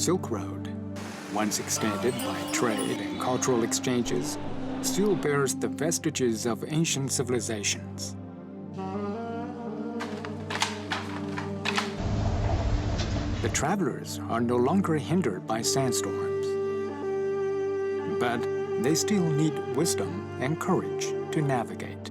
Silk Road, once extended by trade and cultural exchanges, still bears the vestiges of ancient civilizations. The travelers are no longer hindered by sandstorms, but they still need wisdom and courage to navigate.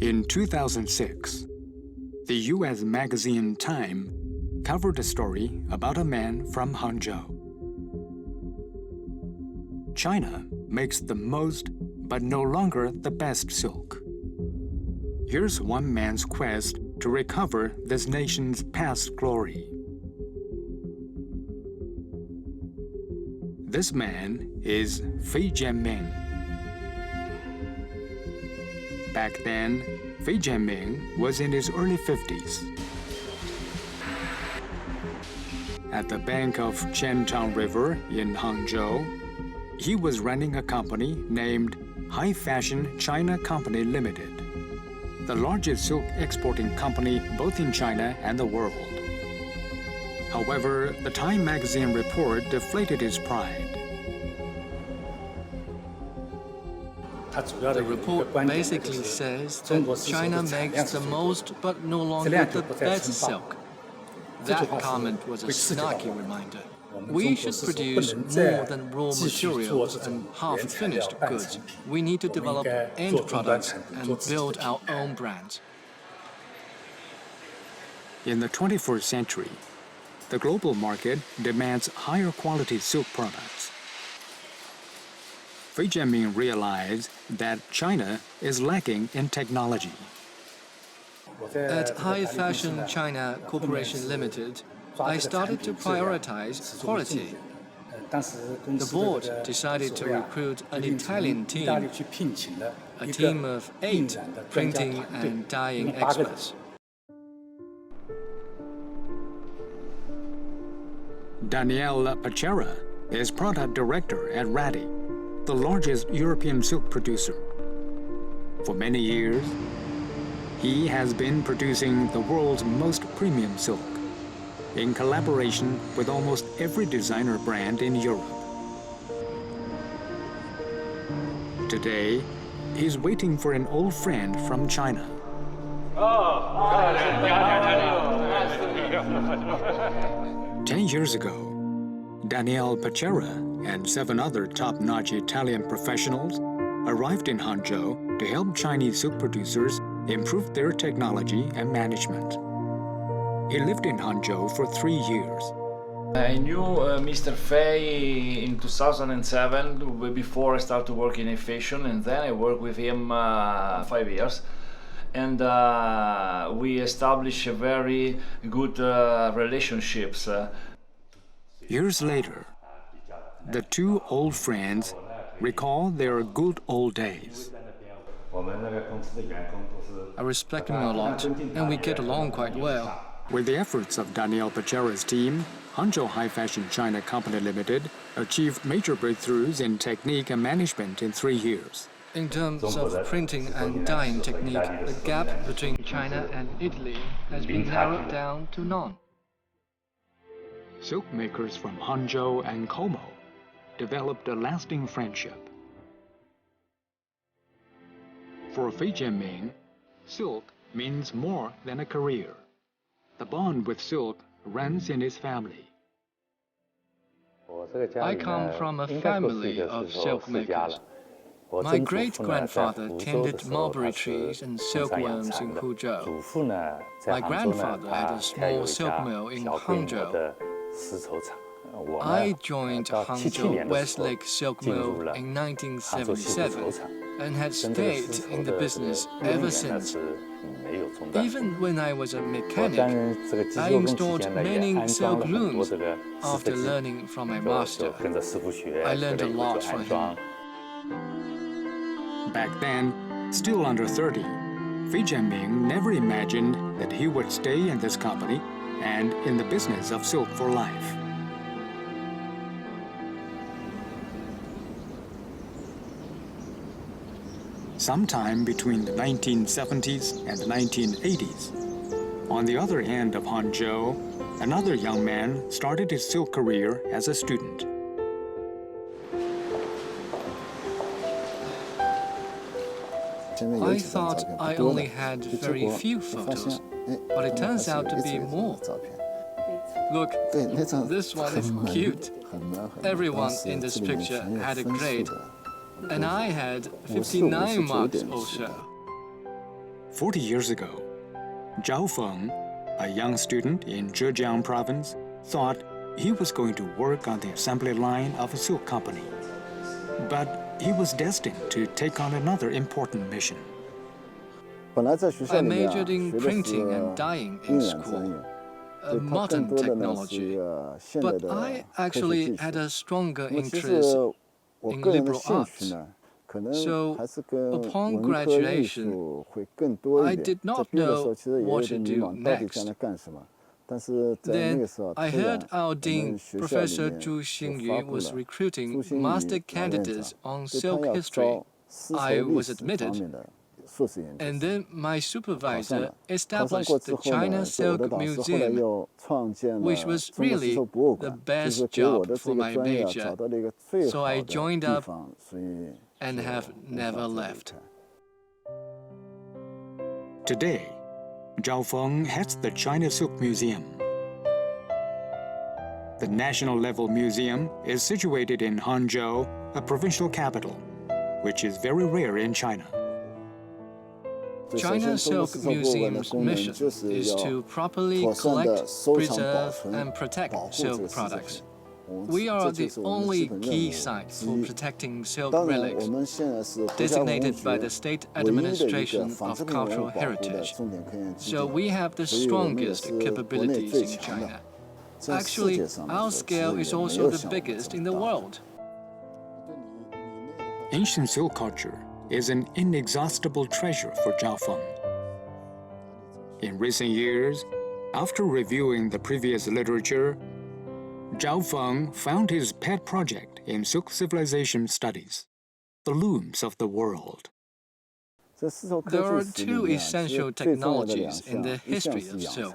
In 2006, the U.S. magazine Time covered a story about a man from Hangzhou. China makes the most, but no longer the best silk. Here's one man's quest to recover this nation's past glory. This man is Fei Jianming. Back then, Fei Jianming was in his early 50s. At the bank of Qiantang River in Hangzhou, he was running a company named High Fashion China Company Limited, the largest silk exporting company both in China and the world. However, the Time magazine report deflated his pride. The report basically says that China makes the most but no longer the best silk. That comment was a snarky reminder. We should produce more than raw materials and half-finished goods. We need to develop end products and build our own brands. In the 21st century, the global market demands higher quality silk products. Fei Jianming realized that China is lacking in technology. At High Fashion China Corporation Limited, I started to prioritize quality. The board decided to recruit an Italian team, a team of 8 printing and dyeing experts. Daniele Pacera is product director at Radi, the largest European silk producer. For many years, he has been producing the world's most premium silk, in collaboration with almost every designer brand in Europe. Today, he's waiting for an old friend from China. 10 years ago, Daniele Pacera and 7 other top-notch Italian professionals arrived in Hangzhou to help Chinese silk producers improve their technology and management. He lived in Hangzhou for 3 years. I knew Mr. Fei in 2007, before I started working in fashion, and then I worked with him 5 years. And we established a very good relationships. Years later, the 2 old friends recall their good old days. I respect him a lot, and we get along quite well. With the efforts of Daniele Pacera's team, Hangzhou High Fashion China Company Limited achieved major breakthroughs in technique and management in 3 years. In terms of printing and dyeing technique, the gap between China and Italy has been narrowed down to none. Silk makers from Hangzhou and Como developed a lasting friendship. For Fei Jianming, silk means more than a career. The bond with silk runs in his family. I come from a family of silk makers. My great-grandfather tended mulberry trees and silkworms in Huzhou. My grandfather had a small silk mill in Hangzhou. I joined Hangzhou Westlake Silk Mill in 1977 and had stayed in the business ever since. Even when I was a mechanic, I installed many silk looms after learning from my master. I learned a lot from him. Back then, still under 30, Fei Jianming never imagined that he would stay in this company and in the business of silk for life. sometime between the 1970s and the 1980s. On the other end of Hangzhou, another young man started his silk career as a student. I thought I only had very few photos, but it turns out to be more. Look, this one is cute. Everyone in this picture had a grade, and I had 59 marks or so. 40 years ago, Zhao Feng, a young student in Zhejiang province, thought he was going to work on the assembly line of a silk company. But he was destined to take on another important mission. I majored in printing and dyeing in school, a modern technology, but I actually had a stronger interest in liberal arts. So, upon graduation, I did not know what to do next. Then I heard our dean, Professor Zhu Xingyu, was recruiting master candidates on silk history. I was admitted. And then my supervisor established the China Silk Museum, which was really the best job for my major. So I joined up and have never left. Today, Zhao Feng heads the China Silk Museum. The national level museum is situated in Hangzhou, a provincial capital, which is very rare in China. China Silk Museum's mission is to properly collect, preserve, and protect silk products. We are the only key site for protecting silk relics, designated by the State Administration of Cultural Heritage. So we have the strongest capabilities in China. Actually, our scale is also the biggest in the world. Ancient silk culture is an inexhaustible treasure for Zhao Feng. In recent years, after reviewing the previous literature, Zhao Feng found his pet project in silk civilization studies, the looms of the world. There are two essential technologies in the history of silk.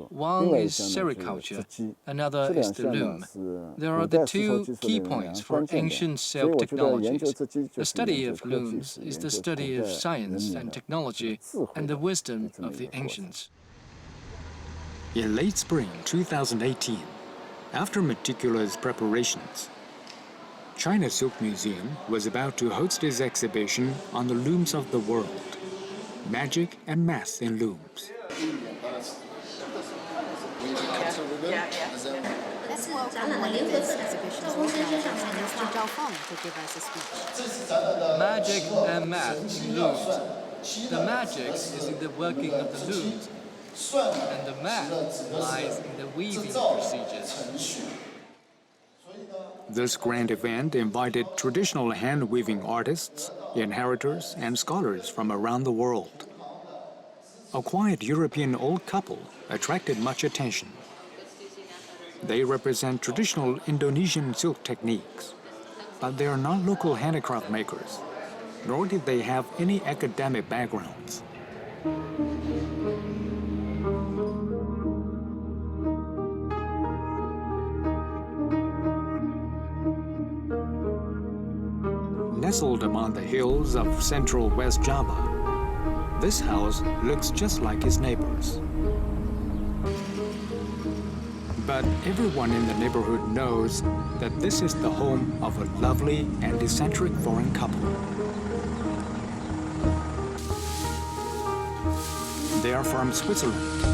One is sericulture, another is the loom. There are the two key points for ancient silk technologies. The study of looms is the study of science and technology and the wisdom of the ancients. In late spring 2018, after meticulous preparations, China Silk Museum was about to host its exhibition on the looms of the world, magic and math in looms. Let's welcome one of this exhibition's organizers, Mr. Zhao Feng, to give us a speech. Magic and math in looms. The magic is in the working of the looms, and the math lies in the weaving procedures. This grand event invited traditional hand-weaving artists, inheritors, and scholars from around the world. A quiet European old couple attracted much attention. They represent traditional Indonesian silk techniques, but they are not local handicraft makers, nor did they have any academic backgrounds. Nestled among the hills of central West Java, this house looks just like its neighbors. But everyone in the neighborhood knows that this is the home of a lovely and eccentric foreign couple. They are from Switzerland,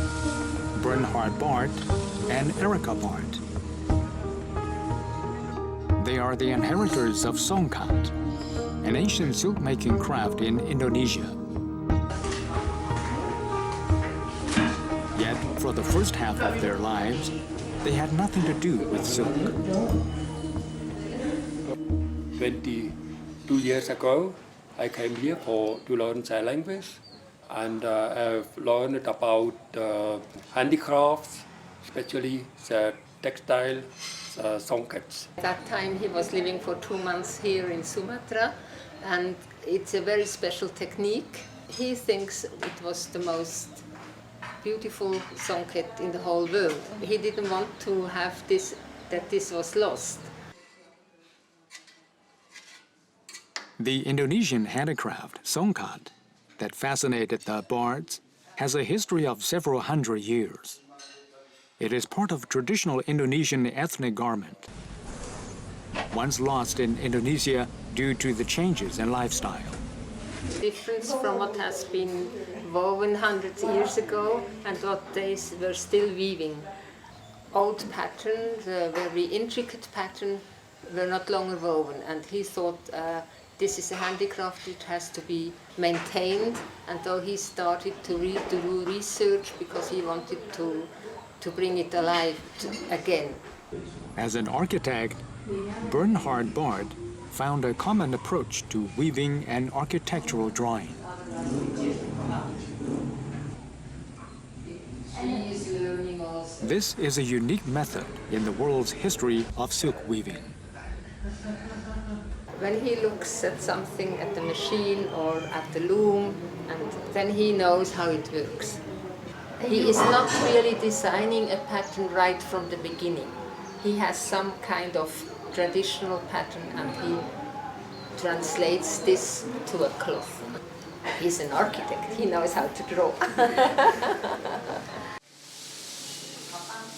Bernhard Barth and Erika Barth. They are the inheritors of songkat, an ancient silk-making craft in Indonesia. Yet, for the first half of their lives, they had nothing to do with silk. 22 years ago, I came here to learn the language, and I've learned about handicrafts, especially the textile, sockets. At that time he was living for 2 months here in Sumatra, and it's a very special technique. He thinks it was the most beautiful socket in the whole world. He didn't want to have this, that this was lost. The Indonesian handicraft, songkat, that fascinated the bards has a history of several hundred years. It is part of traditional Indonesian ethnic garment, once lost in Indonesia due to the changes in lifestyle. Difference from what has been woven hundreds of years ago and what they were still weaving. Old patterns, very intricate patterns, were not longer woven, and he thought this is a handicraft, it has to be maintained, and so he started to do research because he wanted to bring it alive again. As an architect, Bernhard Bard found a common approach to weaving and architectural drawing. This is a unique method in the world's history of silk weaving. When he looks at something, at the machine or at the loom, and then he knows how it works. He is not really designing a pattern right from the beginning. He has some kind of traditional pattern and he translates this to a cloth. He's an architect, he knows how to draw.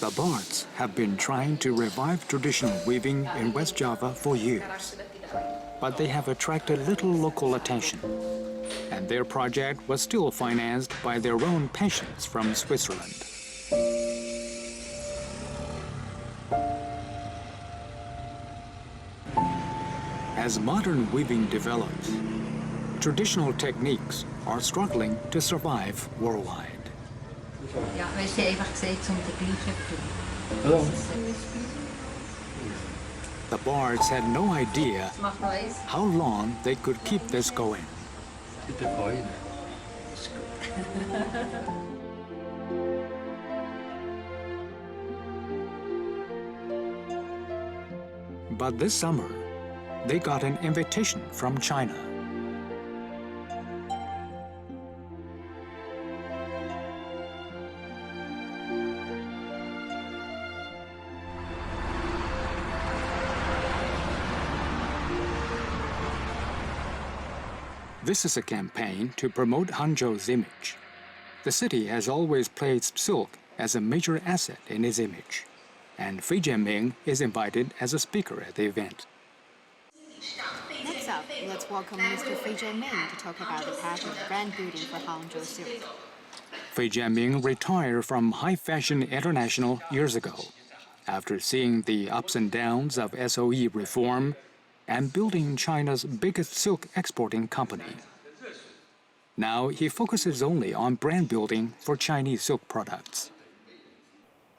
The Bards have been trying to revive traditional weaving in West Java for years, but they have attracted little local attention, and their project was still financed by their own pensions from Switzerland. As modern weaving develops, traditional techniques are struggling to survive worldwide. Ja, wij zijn even gezegd om de gliedje te doen. The Bards had no idea how long they could keep this going. But this summer, they got an invitation from China. This is a campaign to promote Hangzhou's image. The city has always placed silk as a major asset in its image, and Fei Jianming is invited as a speaker at the event. Next up, let's welcome Mr. Fei Jianming to talk about the path of brand building for Hangzhou silk. Fei Jianming retired from High Fashion International years ago, after seeing the ups and downs of SOE reform and building China's biggest silk exporting company. Now he focuses only on brand building for Chinese silk products.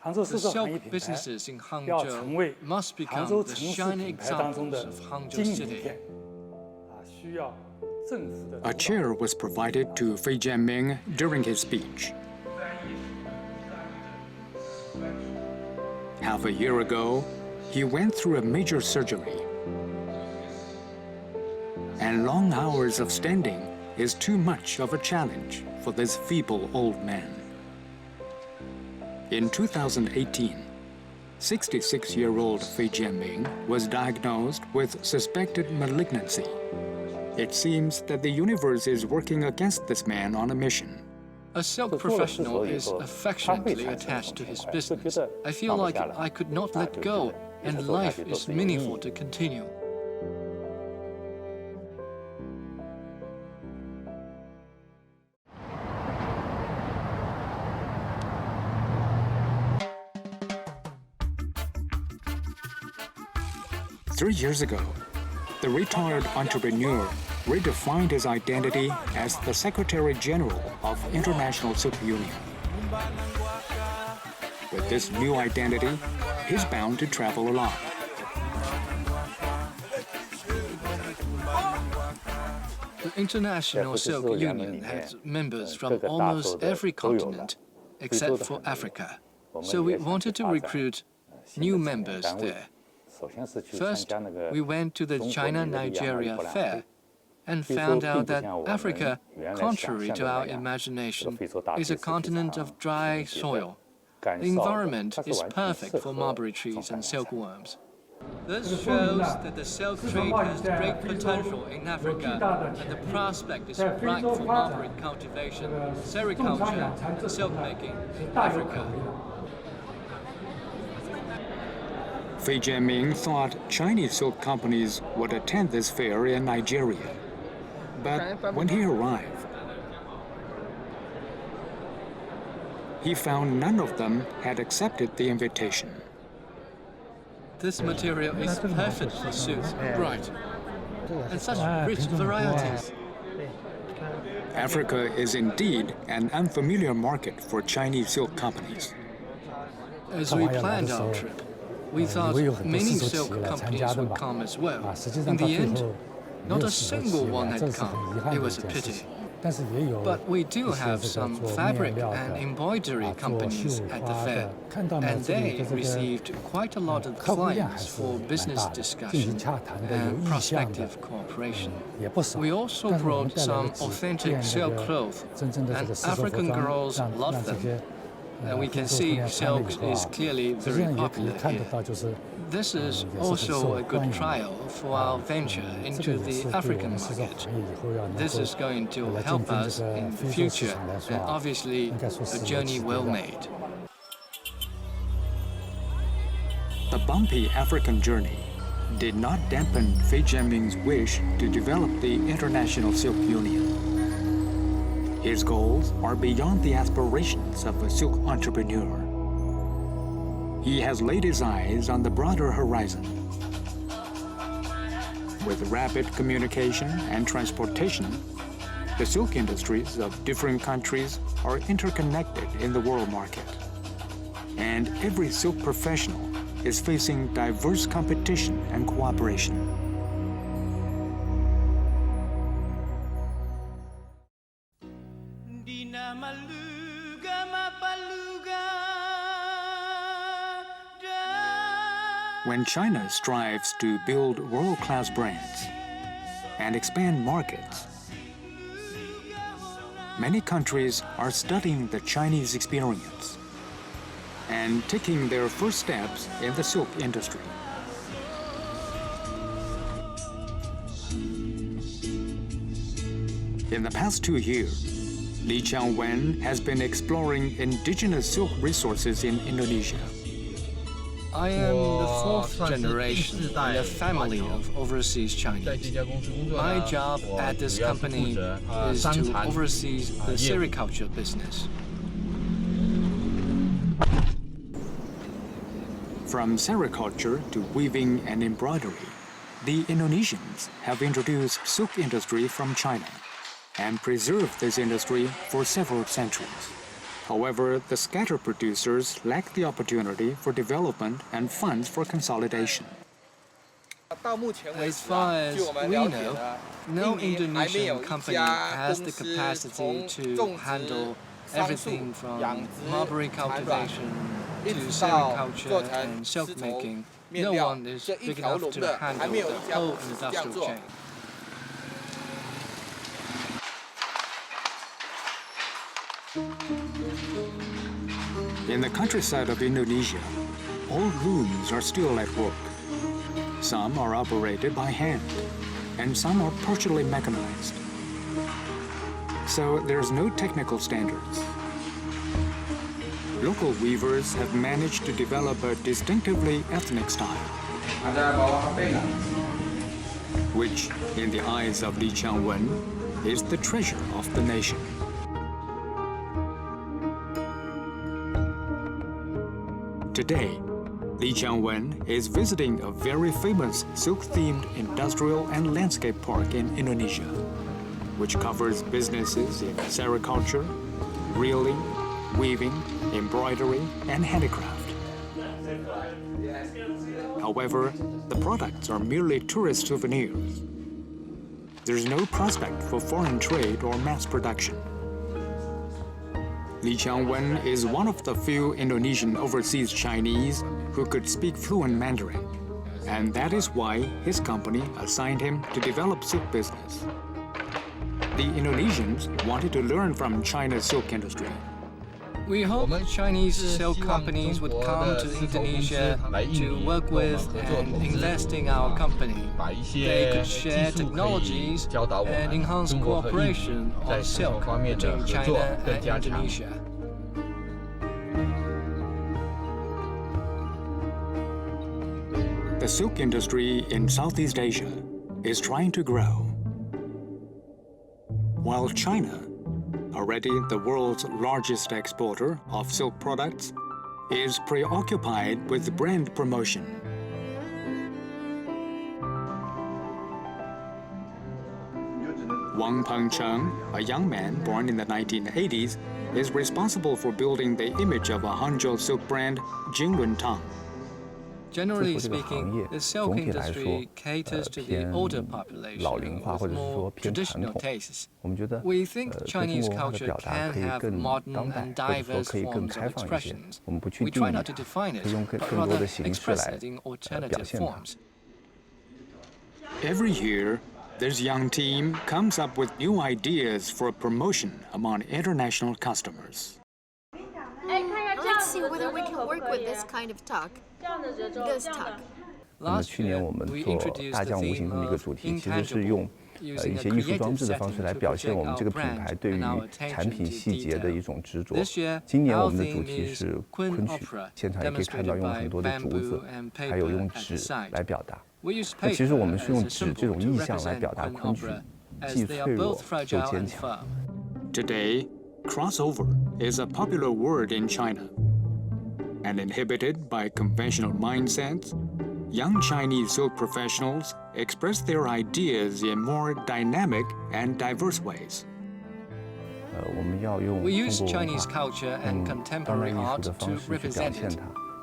The silk businesses in Hangzhou must become the shining examples of Hangzhou City. A chair was provided to Fei Jianming during his speech. Half a year ago, he went through a major surgery, and long hours of standing is too much of a challenge for this feeble old man. In 2018, 66-year-old Fei Jianming was diagnosed with suspected malignancy. It seems that the universe is working against this man on a mission. A silk professional is affectionately attached to his business. I feel like I could not let go, and life is meaningful to continue. Three years ago, the retired entrepreneur redefined his identity as the Secretary General of International Silk Union. With this new identity, he's bound to travel a lot. The International Silk Union has members from almost every continent, except for Africa. So we wanted to recruit new members there. First, we went to the China-Nigeria Fair and found out that Africa, contrary to our imagination, is a continent of dry soil. The environment is perfect for mulberry trees and silkworms. This shows that the silk trade has great potential in Africa, and the prospect is bright for mulberry cultivation, sericulture, and silk making in Africa. Fei Jianming thought Chinese silk companies would attend this fair in Nigeria. But when he arrived, he found none of them had accepted the invitation. This material is perfect for suits, bright, and such rich varieties. Africa is indeed an unfamiliar market for Chinese silk companies. As we planned our trip, we thought many silk companies would come as well. In the end, not a single one had come. It was a pity. But we do have some fabric and embroidery companies at the fair, and they received quite a lot of clients for business discussion and prospective cooperation. We also brought some authentic silk clothes, and African girls love them. And we can see silk is clearly very popular here. This is also a good trial for our venture into the African market. This is going to help us in the future, and obviously a journey well made. The bumpy African journey did not dampen Fei Jianming's wish to develop the International Silk Union. His goals are beyond the aspirations of a silk entrepreneur. He has laid his eyes on the broader horizon. With rapid communication and transportation, the silk industries of different countries are interconnected in the world market. And every silk professional is facing diverse competition and cooperation. When China strives to build world-class brands and expand markets, many countries are studying the Chinese experience and taking their first steps in the silk industry. In the past 2 years, Li Qiangwen has been exploring indigenous silk resources in Indonesia. I am the fourth generation in a family of overseas Chinese. My job at this company is to oversee the sericulture business. From sericulture to weaving and embroidery, the Indonesians have introduced silk industry from China and preserved this industry for several centuries. However, the scatter producers lack the opportunity for development and funds for consolidation. As far as we know, no Indonesian company has the capacity to handle everything from mulberry cultivation to sericulture and silk making. No one is big enough to handle the whole industrial chain. In the countryside of Indonesia, old looms are still at work. Some are operated by hand, and some are partially mechanized. So there's no technical standards. Local weavers have managed to develop a distinctively ethnic style, which, in the eyes of Li Qiangwen, is the treasure of the nation. Today, Li Qiangwen is visiting a very famous silk-themed industrial and landscape park in Indonesia, which covers businesses in sericulture, reeling, weaving, embroidery, and handicraft. However, the products are merely tourist souvenirs. There's no prospect for foreign trade or mass production. Li Qiangwen is one of the few Indonesian overseas Chinese who could speak fluent Mandarin, and that is why his company assigned him to develop silk business. The Indonesians wanted to learn from China's silk industry. We hope Chinese silk companies would come to Indonesia to work with and invest in our company. They could share technologies and enhance cooperation on silk between China and Indonesia. The silk industry in Southeast Asia is trying to grow. While China, already the world's largest exporter of silk products, is preoccupied with brand promotion. Wang Pengcheng, a young man born in the 1980s, is responsible for building the image of a Hangzhou silk brand, Jinglun-tang. Generally speaking, the silk industry caters to the older population with more traditional tastes. We think Chinese culture can have modern and diverse forms of expressions. We try not to define it, but rather express it in alternative forms. Every year, this young team comes up with new ideas for promotion among international customers. Let's see whether we can work with this kind of tuck. This tuck. 那么去年我们做大匠无形这么一个主题，其实是用一些艺术装置的方式来表现我们这个品牌对于产品细节的一种执着。今年我们的主题是昆曲，现场也可以看到用很多的竹子，还有用纸来表达。那其实我们是用纸这种意象来表达昆曲，既脆弱又坚强。Today, crossover is a popular word in China. And inhibited by conventional mindsets, young Chinese silk professionals express their ideas in more dynamic and diverse ways. We use Chinese culture and contemporary art to represent it.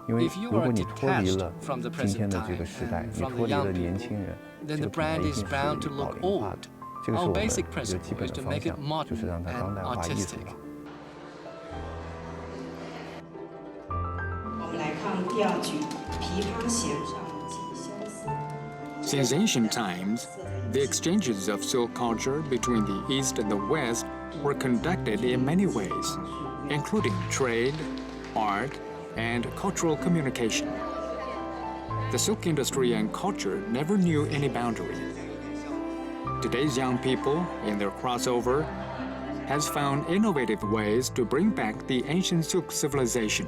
If you are detached from the present time and from the young people, then the brand is bound to look old. Our basic principle is to make it modern and artistic. Since ancient times, the exchanges of silk culture between the East and the West were conducted in many ways, including trade, art, and cultural communication. The silk industry and culture never knew any boundary. Today's young people, in their crossover, has found innovative ways to bring back the ancient silk civilization.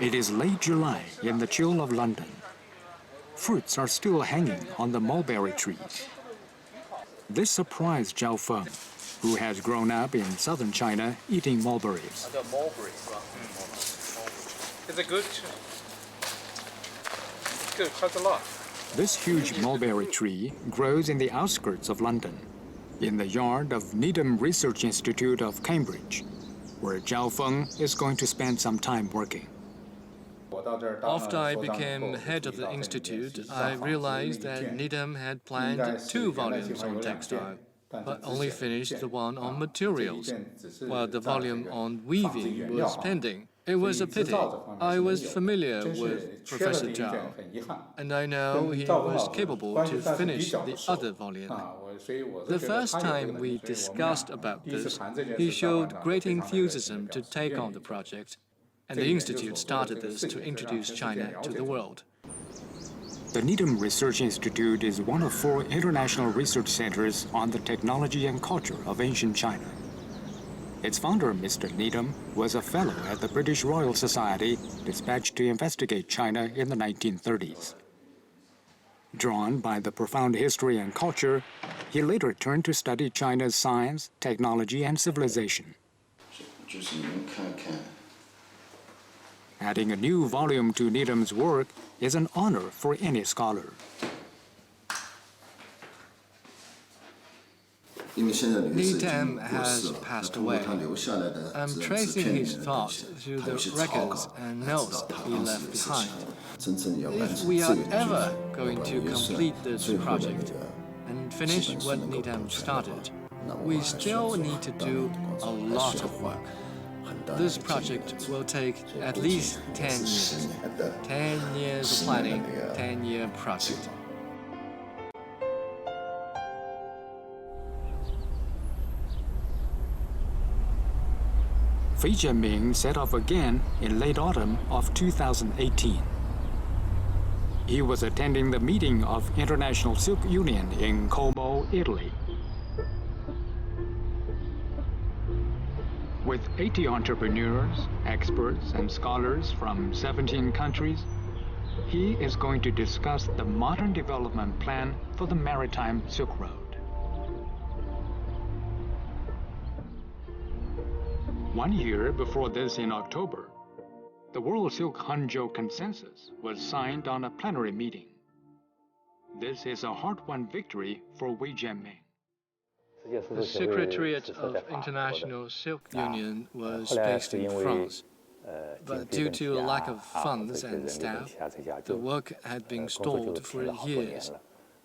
It is late July in the chill of London. Fruits are still hanging on the mulberry trees. This surprised Zhao Feng, who has grown up in southern China eating mulberries. Is it good? It's good, quite a lot. This huge mulberry tree grows in the outskirts of London, in the yard of Needham Research Institute of Cambridge, where Zhao Feng is going to spend some time working. After I became head of the institute, I realized that Needham had planned 2 volumes on textile, but only finished the one on materials, while the volume on weaving was pending. It was a pity. I was familiar with Professor Zhao, and I know he was capable to finish the other volume. The first time we discussed about this, he showed great enthusiasm to take on the project, and the Institute started this to introduce China to the world. The Needham Research Institute is one of 4 international research centers on the technology and culture of ancient China. Its founder, Mr. Needham, was a fellow at the British Royal Society, dispatched to investigate China in the 1930s. Drawn by the profound history and culture, he later turned to study China's science, technology, and civilization. Adding a new volume to Needham's work is an honor for any scholar. Li Tam has passed away. I'm tracing his thoughts through the records and notes he left behind. If we are ever going to complete this project and finish what Li Tam started, we still need to do a lot of work. This project will take at least 10 years. 10 years of planning, 10-year project. Fei Jianming set off again in late autumn of 2018. He was attending the meeting of International Silk Union in Como, Italy. With 80 entrepreneurs, experts, and scholars from 17 countries, he is going to discuss the modern development plan for the maritime Silk Road. One year before this in October, the World Silk Hangzhou Consensus was signed on a plenary meeting. This is a hard-won victory for Wei Jianming. The Secretariat of International Silk Union was based in France, but due to a lack of funds and staff, the work had been stalled for years.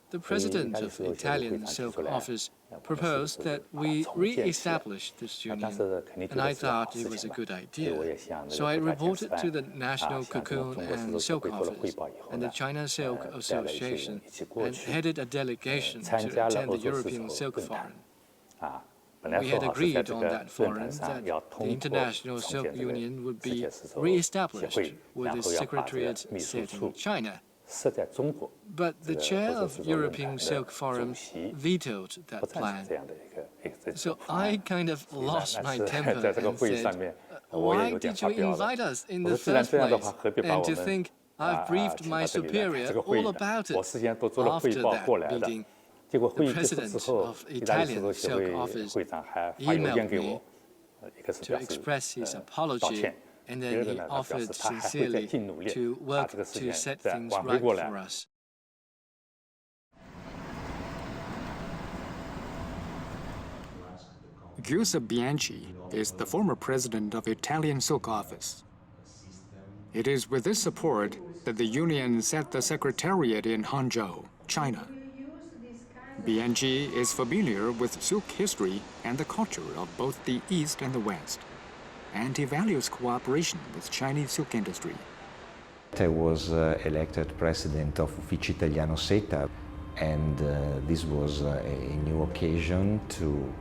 The president of the Italian Silk Office proposed that we re-establish this union, and I thought it was a good idea. So I reported to the National Cocoon and Silk Office and the China Silk Association and headed a delegation to attend the European Silk Forum. We had agreed on that forum that the International Silk Union would be re-established with its secretariat set in China. But the chair of European Silk Forum vetoed that plan. So I kind of lost my temper and said, why did you invite us in the first place? And to think I've briefed my superior all about it. After that meeting, the president of Italian Silk Office emailed me to express his apology, and then he offered sincerely to work to set things right for us. Giuseppe Bianchi is the former president of Italian Silk Office. It is with this support that the union set the secretariat in Hangzhou, China. Bianchi is familiar with silk history and the culture of both the East and the West, and he values cooperation with Chinese silk industry. I was elected president of Ufficio Italiano SETA, and this was a new occasion to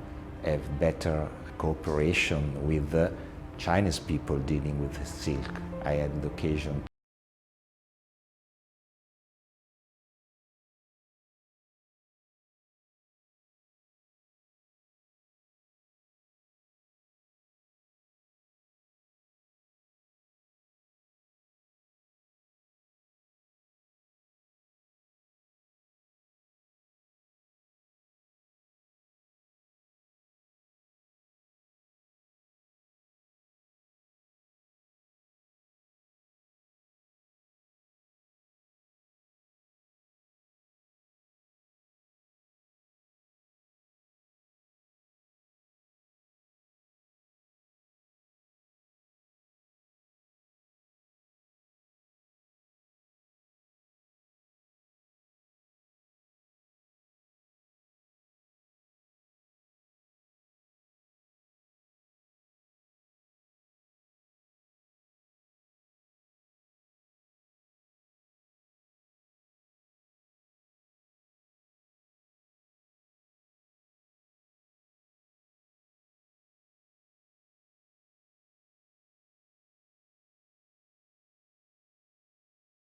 have better cooperation with the Chinese people dealing with silk. I had the occasion